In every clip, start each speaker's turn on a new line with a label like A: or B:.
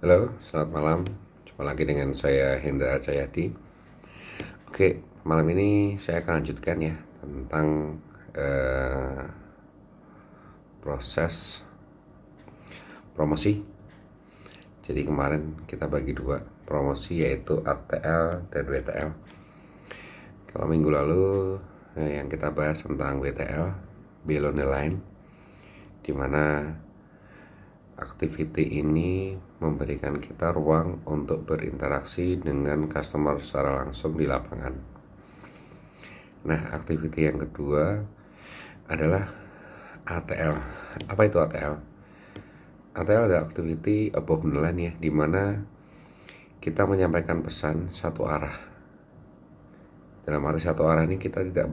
A: Halo, selamat malam. Jumpa lagi dengan saya Hendra Jayadi. Oke, malam ini saya akan lanjutkan ya tentang eh, proses promosi. Jadi kemarin kita bagi dua promosi, yaitu ATL dan WTL. Kalau minggu lalu yang kita bahas tentang WTL, Below the Line, dimana activity ini memberikan kita ruang untuk berinteraksi dengan customer secara langsung di lapangan. Nah, activity yang kedua adalah ATL. Apa itu ATL? ATL adalah activity above the line ya, dimana kita menyampaikan pesan satu arah. Dalam arti satu arah ini kita tidak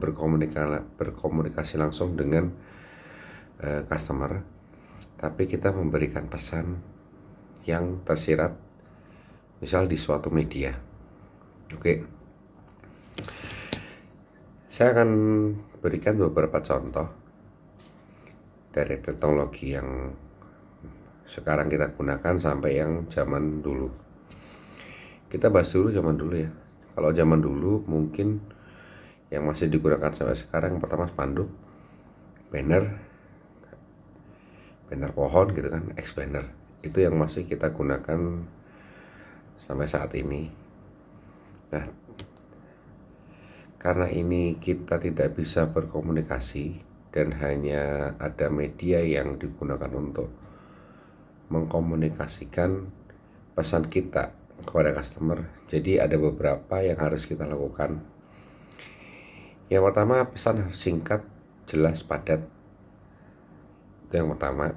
A: berkomunikasi langsung dengan customer, tapi kita memberikan pesan yang tersirat misal di suatu media. Oke, saya akan berikan beberapa contoh dari teknologi yang sekarang kita gunakan sampai yang zaman dulu. Kita bahas dulu zaman dulu ya. Kalau zaman dulu mungkin yang masih digunakan sampai sekarang, pertama spanduk, banner pohon gitu kan, banner. Itu yang masih kita gunakan sampai saat ini. Nah, karena ini kita tidak bisa berkomunikasi dan hanya ada media yang digunakan untuk mengkomunikasikan pesan kita kepada customer, jadi ada beberapa yang harus kita lakukan. Yang pertama, pesan harus singkat, jelas, padat. Itu yang pertama.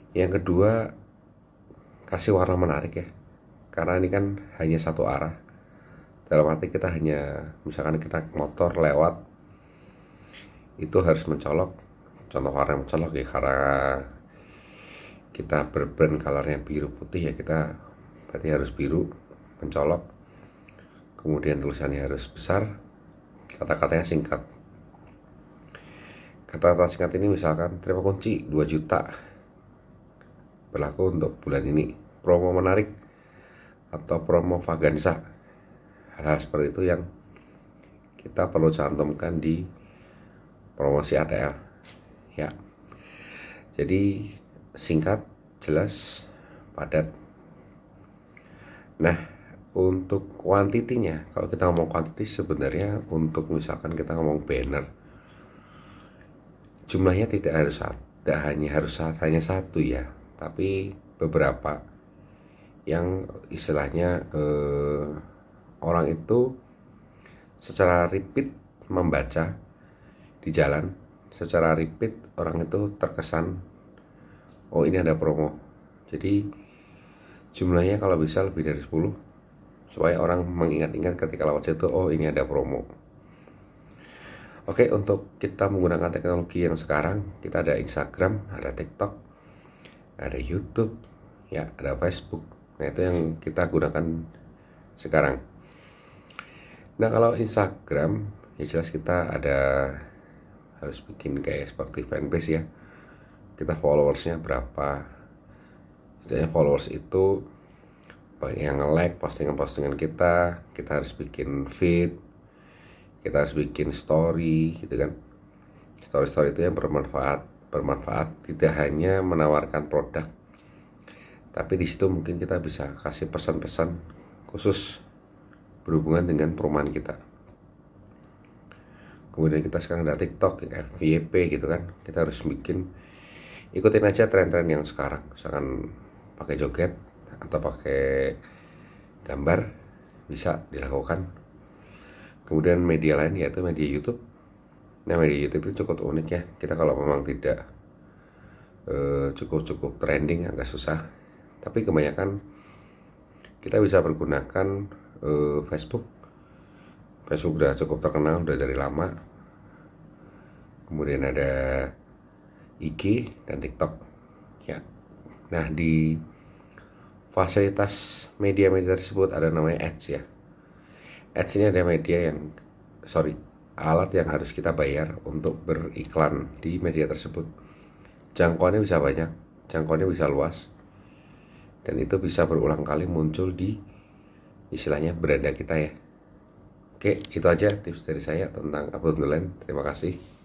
A: Yang kedua, kasih warna menarik ya, karena ini kan hanya satu arah. Dalam arti kita hanya, misalkan kita motor lewat, itu harus mencolok. Contoh warna yang mencolok ya, karena kita berbrand colornya biru putih ya, kita berarti harus biru, mencolok. Kemudian tulisannya harus besar, kata-katanya singkat. Kata-kata singkat ini misalkan, terima kunci 2 juta, berlaku untuk bulan ini, promo menarik, atau promo Vaganza. Hal-hal seperti itu yang kita perlu cantumkan di promosi ATL ya. Jadi singkat, jelas, padat. Nah, untuk kuantitinya, kalau kita ngomong kuantiti, sebenarnya untuk misalkan kita ngomong banner, jumlahnya tidak hanya satu ya, tapi beberapa yang istilahnya orang itu secara repeat membaca di jalan, secara repeat orang itu terkesan, oh ini ada promo. Jadi jumlahnya kalau bisa lebih dari 10, supaya orang mengingat-ingat ketika lewat situ, oh ini ada promo. Oke, untuk kita menggunakan teknologi yang sekarang, kita ada Instagram, ada TikTok, ada YouTube, ya, ada Facebook. Nah, itu yang kita gunakan sekarang. Nah, kalau Instagram, ya jelas kita harus bikin kayak seperti fanpage ya. Kita followersnya berapa. Setidaknya followers itu yang nge-like postingan-postingan kita harus bikin feed, kita harus bikin story gitu kan. Story itu yang bermanfaat, tidak hanya menawarkan produk, tapi di situ mungkin kita bisa kasih pesan-pesan khusus berhubungan dengan perumahan kita. Kemudian kita sekarang ada TikTok, FYP gitu kan. Kita harus ikutin aja tren-tren yang sekarang, misalkan pakai joget atau pakai gambar, bisa dilakukan. Kemudian media lain yaitu media YouTube. Nah, media YouTube itu cukup unik ya. Kita kalau memang tidak cukup trending, agak susah. Tapi kebanyakan kita bisa pergunakan Facebook. Facebook udah cukup terkenal, udah dari lama. Kemudian ada IG dan TikTok ya. Nah, di fasilitas media-media tersebut ada namanya ads ya. Ads ini ada alat yang harus kita bayar untuk beriklan di media tersebut. Jangkauannya bisa banyak, jangkauannya bisa luas. dan itu bisa berulang kali muncul di istilahnya beranda kita ya. Oke, itu aja tips dari saya tentang upload online. Terima kasih.